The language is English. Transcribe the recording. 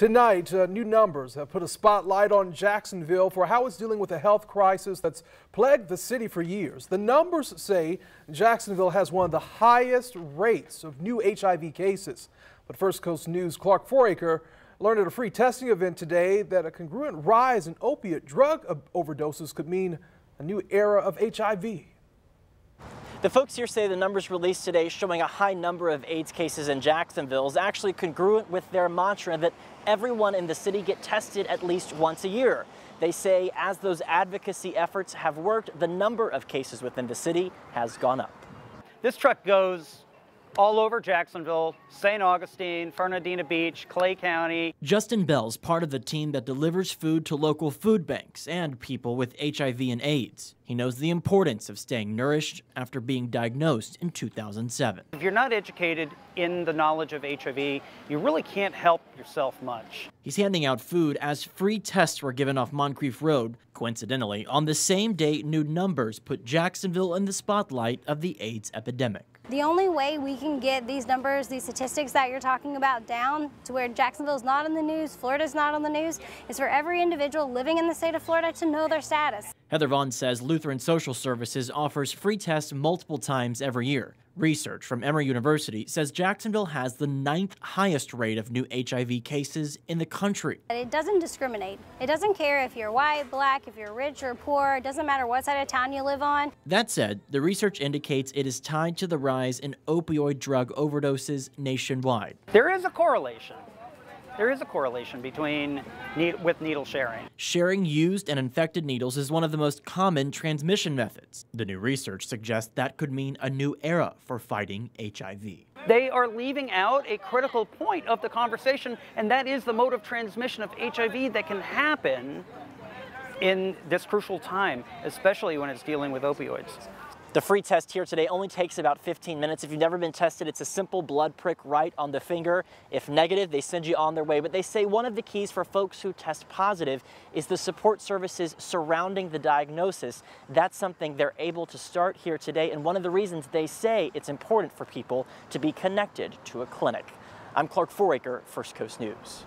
Tonight, new numbers have put a spotlight on Jacksonville for how it's dealing with a health crisis that's plagued the city for years. The numbers say Jacksonville has one of the highest rates of new HIV cases. But First Coast News' Clark Foraker learned at a free testing event today that a congruent rise in opiate drug overdoses could mean a new era of HIV. The folks here say the numbers released today showing a high number of AIDS cases in Jacksonville is actually congruent with their mantra that everyone in the city get tested at least once a year. They say as those advocacy efforts have worked, the number of cases within the city has gone up. This truck goes all over Jacksonville, St. Augustine, Fernandina Beach, Clay County. Justin Bell's part of the team that delivers food to local food banks and people with HIV and AIDS. He knows the importance of staying nourished after being diagnosed in 2007. If you're not educated in the knowledge of HIV, you really can't help yourself much. He's handing out food as free tests were given off Moncrief Road. Coincidentally, on the same day, new numbers put Jacksonville in the spotlight of the AIDS epidemic. The only way we can get these numbers, these statistics that you're talking about down to where Jacksonville's not in the news, Florida's not on the news, is for every individual living in the state of Florida to know their status. Heather Vaughn says Lutheran Social Services offers free tests multiple times every year. Research from Emory University says Jacksonville has the 9th highest rate of new HIV cases in the country. It doesn't discriminate. It doesn't care if you're white, black, if you're rich or poor. It doesn't matter what side of town you live on. That said, the research indicates it is tied to the rise in opioid drug overdoses nationwide. There is a correlation. There is a correlation with needle sharing. Sharing used and infected needles is one of the most common transmission methods. The new research suggests that could mean a new era for fighting HIV. They are leaving out a critical point of the conversation, and that is the mode of transmission of HIV that can happen in this crucial time, especially when it's dealing with opioids. The free test here today only takes about 15 minutes. If you've never been tested, it's a simple blood prick right on the finger. If negative, they send you on their way. But they say one of the keys for folks who test positive is the support services surrounding the diagnosis. That's something they're able to start here today. And one of the reasons they say it's important for people to be connected to a clinic. I'm Clark Foraker, First Coast News.